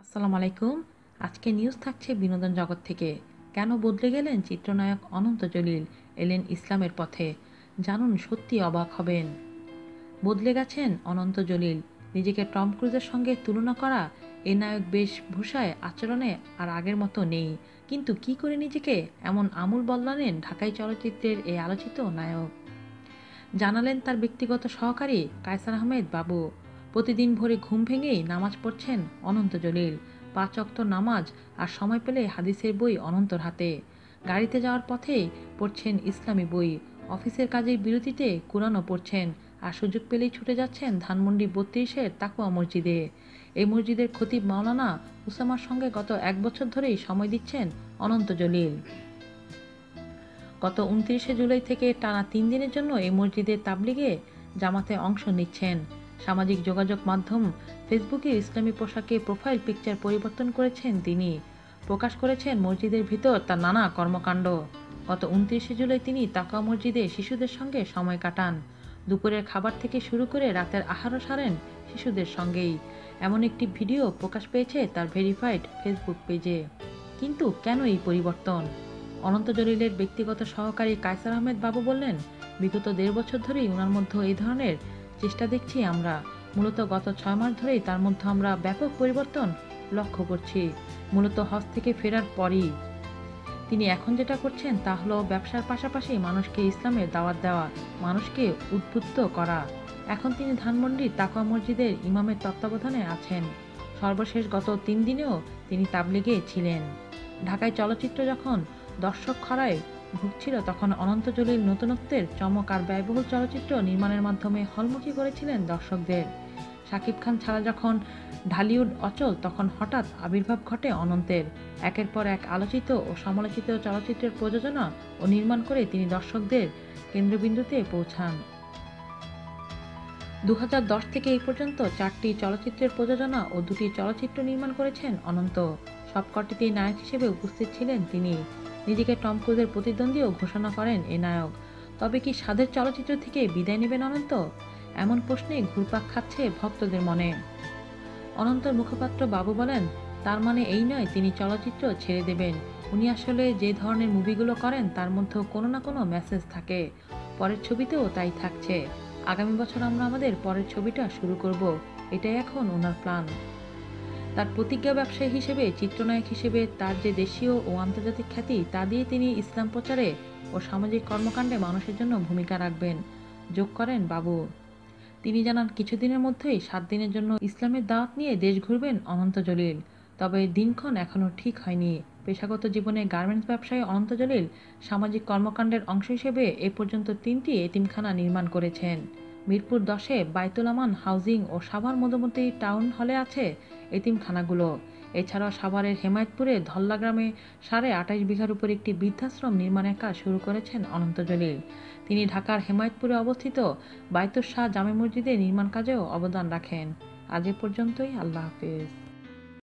আসসালামু আলাইকুম। আজকে নিউজ থাকছে বিনোদন জগৎ থেকে। কেন বদলে গেলেন চিত্রনায়ক অনন্ত জলিল, এলেন ইসলামের পথে? জানুন, সত্যি অবাক হবেন। বদলে গেছেন অনন্ত জলিল। নিজেকে টম ক্রুজের সঙ্গে তুলনা করা এ নায়ক বেশভূষায় আচরণে আর আগের মতো নেই। কিন্তু কি করে নিজেকে এমন আমূল বদলালেন ঢাকাই চলচ্চিত্রের এই আলোচিত নায়ক? জানালেন তার ব্যক্তিগত সহকারী কায়সার আহমেদ বাবু। প্রতিদিন ভোরে ঘুম ভেঙেই নামাজ পড়ছেন অনন্ত জলিল। ৫ ওয়াক্ত নামাজ আর সময় পেলে হাদিসের বই অনন্তর হাতে। গাড়িতে যাওয়ার পথেই পড়ছেন ইসলামী বই। অফিসের কাজের বিরতিতে কুরআনও পড়ছেন। আর সুযোগ পেলেই ছুটে যাচ্ছেন ধানমন্ডি ৩২-এর তাকওয়া মসজিদে। এই মসজিদের খতিব মাওলানা উসামার সঙ্গে গত ১ বছর ধরেই সময় দিচ্ছেন অনন্ত জলিল। গত ২৯শে জুলাই থেকে টানা ৩ দিনের জন্য এই মসজিদের তাবলিগে জামাতে অংশ নিচ্ছেন। সামাজিক যোগাযোগ মাধ্যম ফেসবুকে ইসলামী পোশাকে প্রোফাইল পিকচার পরিবর্তন করেছেন তিনি। প্রকাশ করেছেন মসজিদের ভিতর তার নানা কর্মকাণ্ড। গত ২৯শে জুলাই তিনি তাকওয়া মসজিদে শিশুদের সঙ্গে সময় কাটান। দুপুরের খাবার থেকে শুরু করে রাতের আহারও সারেন শিশুদের সঙ্গেই। এমন একটি ভিডিও প্রকাশ পেয়েছে তার ভেরিফাইড ফেসবুক পেজে। কিন্তু কেন এই পরিবর্তন? অনন্ত জলিলের ব্যক্তিগত সহকারী কায়সার আহমেদ বাবু বললেন, বিগত ১.৫ বছর ধরেই ওনার মধ্যে এই ধরনের চেষ্টা দেখছি আমরা। মূলত গত ৬ মাস ধরেই তার মধ্যে আমরা ব্যাপক পরিবর্তন লক্ষ্য করছি। মূলত হজ থেকে ফেরার পরই তিনি এখন যেটা করছেন তা হলো ব্যবসার পাশাপাশি মানুষকে ইসলামের দাওয়াত দেওয়া, মানুষকে উদ্বুদ্ধ করা। এখন তিনি ধানমন্ডির তাকওয়া মসজিদের ইমামের তত্ত্বাবধানে আছেন। সর্বশেষ গত ৩ দিনেও তিনি তাবলিগে ছিলেন। ঢাকায় চলচ্চিত্র যখন দর্শক খরায় ভুগছিল তখন অনন্ত জলিল নতুনত্বের চমক আর ব্যয়বহুল চলচ্চিত্র নির্মাণের মাধ্যমে হলমুখী করেছিলেন দর্শকদের। শাকিব খান ছাড়া যখন ঢালিউড অচল তখন হঠাৎ আবির্ভাব ঘটে অনন্তের। একের পর এক আলোচিত ও সমালোচিত চলচ্চিত্রের প্রযোজনা ও নির্মাণ করে তিনি দর্শকদের কেন্দ্রবিন্দুতে পৌঁছান। ২০১০ থেকে এই পর্যন্ত ৪টি চলচ্চিত্রের প্রযোজনা ও ২টি চলচ্চিত্র নির্মাণ করেছেন অনন্ত। সবকটিতেই নায়ক হিসেবে উপস্থিত ছিলেন তিনি। নিজেকে টম ক্রুজের প্রতিদ্বন্দ্বীও ঘোষণা করেন এ নায়ক। তবে কি স্বাদের চলচ্চিত্র থেকে বিদায় নেবেন অনন্ত? এমন প্রশ্নে ঘুরপাক খাচ্ছে ভক্তদের মনে। অনন্তর মুখপাত্র বাবু বলেন, তার মানে এই নয় তিনি চলচ্চিত্র ছেড়ে দেবেন। উনি আসলে যে ধরনের মুভিগুলো করেন তার মধ্যেও কোনো না কোনো মেসেজ থাকে। পরের ছবিতেও তাই থাকছে। আগামী বছর আমরা আমাদের পরের ছবিটা শুরু করব, এটাই এখন ওনার প্ল্যান। তার প্রতিজ্ঞা ব্যবসায়ী হিসেবে, চিত্রনায়ক হিসেবে তার যে দেশীয় ও আন্তর্জাতিক খ্যাতি তা দিয়ে তিনি ইসলাম প্রচারে ও সামাজিক কর্মকাণ্ডে মানুষের জন্য ভূমিকা রাখবেন, যোগ করেন বাবু। তিনি জানান কিছুদিনের মধ্যেই ৭ দিনের জন্য ইসলামের দাওয়াত নিয়ে দেশ ঘুরবেন অনন্ত জলিল। তবে দিনক্ষণ এখনও ঠিক হয়নি। পেশাগত জীবনে গার্মেন্টস ব্যবসায়ী অনন্ত জলিল সামাজিক কর্মকাণ্ডের অংশ হিসেবে এ পর্যন্ত ৩টি এতিমখানা নির্মাণ করেছেন। মিরপুর ১০-এ বায়তুল আমান হাউজিং ও সাভার মধুমতি টাউন হলে আছে এতিমখানাগুলো। এছাড়াও সাভারের হেমায়েতপুরে ধল্লা গ্রামে ২৮.৫ বিঘার উপর একটি বৃদ্ধাশ্রম নির্মাণের কাজ শুরু করেছেন অনন্ত জলিল। তিনি ঢাকার হেমায়েতপুরে অবস্থিত বায়তুশ শাহ জামে মসজিদে নির্মাণ কাজেও অবদান রাখেন। আজ এ পর্যন্তই। আল্লাহ হাফেজ।